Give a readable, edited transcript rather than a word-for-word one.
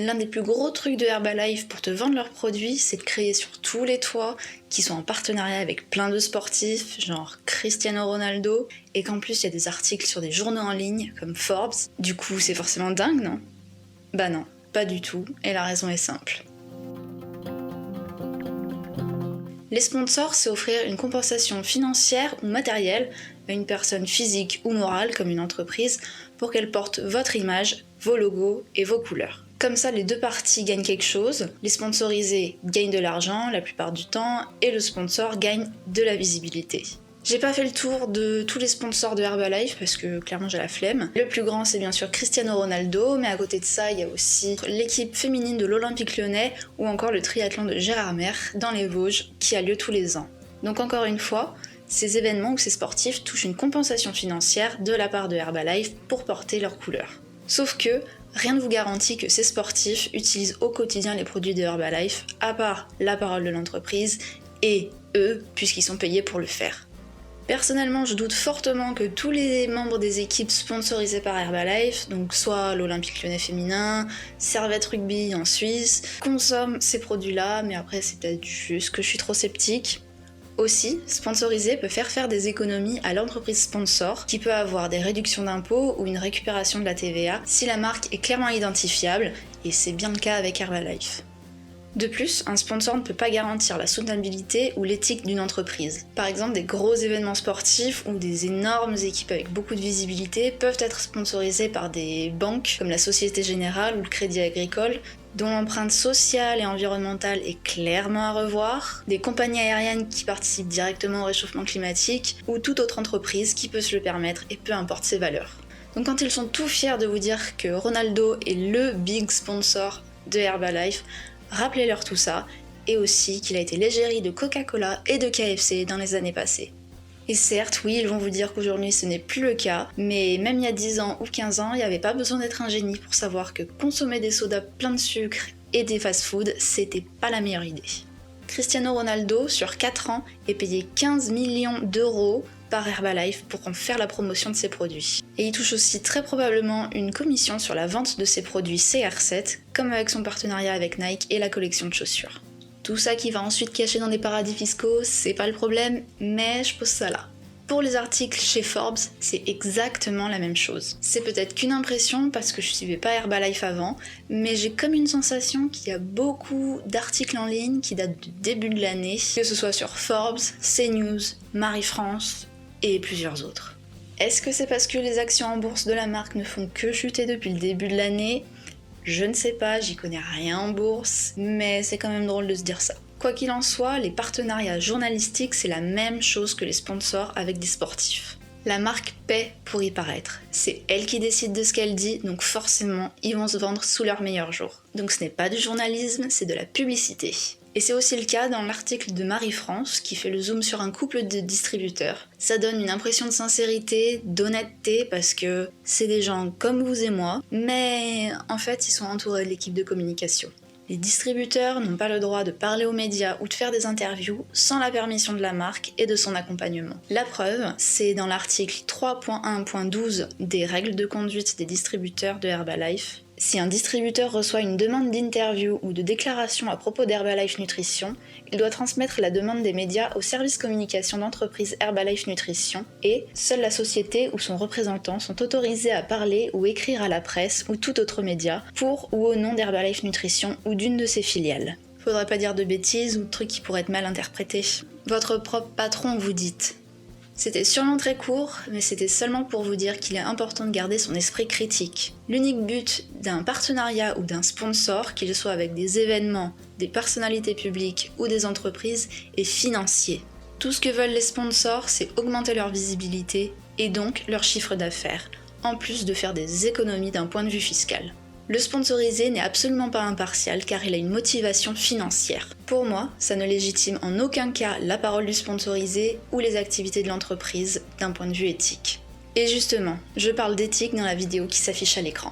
L'un des plus gros trucs de Herbalife pour te vendre leurs produits, c'est de crier sur tous les toits qu'ils sont en partenariat avec plein de sportifs, genre Cristiano Ronaldo, et qu'en plus il y a des articles sur des journaux en ligne comme Forbes. Du coup, c'est forcément dingue, non? Bah non, pas du tout, et la raison est simple. Les sponsors, c'est offrir une compensation financière ou matérielle à une personne physique ou morale comme une entreprise pour qu'elle porte votre image, vos logos et vos couleurs. Comme ça, les deux parties gagnent quelque chose, les sponsorisés gagnent de l'argent la plupart du temps et le sponsor gagne de la visibilité. J'ai pas fait le tour de tous les sponsors de Herbalife parce que clairement j'ai la flemme. Le plus grand c'est bien sûr Cristiano Ronaldo, mais à côté de ça il y a aussi l'équipe féminine de l'Olympique Lyonnais ou encore le triathlon de Gérardmer dans les Vosges qui a lieu tous les ans. Donc encore une fois, ces événements ou ces sportifs touchent une compensation financière de la part de Herbalife pour porter leurs couleurs. Sauf que rien ne vous garantit que ces sportifs utilisent au quotidien les produits de Herbalife, à part la parole de l'entreprise et eux, puisqu'ils sont payés pour le faire. Personnellement, je doute fortement que tous les membres des équipes sponsorisées par Herbalife, donc soit l'Olympique Lyonnais féminin, Servette Rugby en Suisse, consomment ces produits-là, mais après c'est peut-être juste que je suis trop sceptique. Aussi, sponsoriser peut faire des économies à l'entreprise sponsor, qui peut avoir des réductions d'impôts ou une récupération de la TVA si la marque est clairement identifiable, et c'est bien le cas avec Herbalife. De plus, un sponsor ne peut pas garantir la soutenabilité ou l'éthique d'une entreprise. Par exemple, des gros événements sportifs ou des énormes équipes avec beaucoup de visibilité peuvent être sponsorisés par des banques comme la Société Générale ou le Crédit Agricole, dont l'empreinte sociale et environnementale est clairement à revoir, des compagnies aériennes qui participent directement au réchauffement climatique, ou toute autre entreprise qui peut se le permettre et peu importe ses valeurs. Donc quand ils sont tout fiers de vous dire que Ronaldo est le big sponsor de Herbalife, rappelez-leur tout ça, et aussi qu'il a été l'égérie de Coca-Cola et de KFC dans les années passées. Et certes, oui, ils vont vous dire qu'aujourd'hui ce n'est plus le cas, mais même il y a 10 ans ou 15 ans, il n'y avait pas besoin d'être un génie pour savoir que consommer des sodas pleins de sucre et des fast-foods, c'était pas la meilleure idée. Cristiano Ronaldo, sur 4 ans, est payé 15 millions d'euros par Herbalife pour en faire la promotion de ses produits. Et il touche aussi très probablement une commission sur la vente de ses produits CR7, comme avec son partenariat avec Nike et la collection de chaussures. Tout ça qui va ensuite cacher dans des paradis fiscaux, c'est pas le problème, mais je pose ça là. Pour les articles chez Forbes, c'est exactement la même chose. C'est peut-être qu'une impression parce que je suivais pas Herbalife avant, mais j'ai comme une sensation qu'il y a beaucoup d'articles en ligne qui datent du début de l'année, que ce soit sur Forbes, CNews, Marie-France et plusieurs autres. Est-ce que c'est parce que les actions en bourse de la marque ne font que chuter depuis le début de l'année ? Je ne sais pas, j'y connais rien en bourse, mais c'est quand même drôle de se dire ça. Quoi qu'il en soit, les partenariats journalistiques, c'est la même chose que les sponsors avec des sportifs. La marque paie pour y paraître. C'est elle qui décide de ce qu'elle dit, donc forcément, ils vont se vendre sous leur meilleur jour. Donc ce n'est pas du journalisme, c'est de la publicité. Et c'est aussi le cas dans l'article de Marie-France qui fait le zoom sur un couple de distributeurs. Ça donne une impression de sincérité, d'honnêteté parce que c'est des gens comme vous et moi, mais en fait ils sont entourés de l'équipe de communication. Les distributeurs n'ont pas le droit de parler aux médias ou de faire des interviews sans la permission de la marque et de son accompagnement. La preuve, c'est dans l'article 3.1.12 des règles de conduite des distributeurs de Herbalife. Si un distributeur reçoit une demande d'interview ou de déclaration à propos d'Herbalife Nutrition, il doit transmettre la demande des médias au service communication d'entreprise Herbalife Nutrition et seule la société ou son représentant sont autorisés à parler ou écrire à la presse ou tout autre média pour ou au nom d'Herbalife Nutrition ou d'une de ses filiales. Faudrait pas dire de bêtises ou de trucs qui pourraient être mal interprétés. Votre propre patron vous dites. C'était sûrement très court, mais c'était seulement pour vous dire qu'il est important de garder son esprit critique. L'unique but d'un partenariat ou d'un sponsor, qu'il soit avec des événements, des personnalités publiques ou des entreprises, est financier. Tout ce que veulent les sponsors, c'est augmenter leur visibilité et donc leur chiffre d'affaires, en plus de faire des économies d'un point de vue fiscal. Le sponsorisé n'est absolument pas impartial car il a une motivation financière. Pour moi, ça ne légitime en aucun cas la parole du sponsorisé ou les activités de l'entreprise d'un point de vue éthique. Et justement, je parle d'éthique dans la vidéo qui s'affiche à l'écran.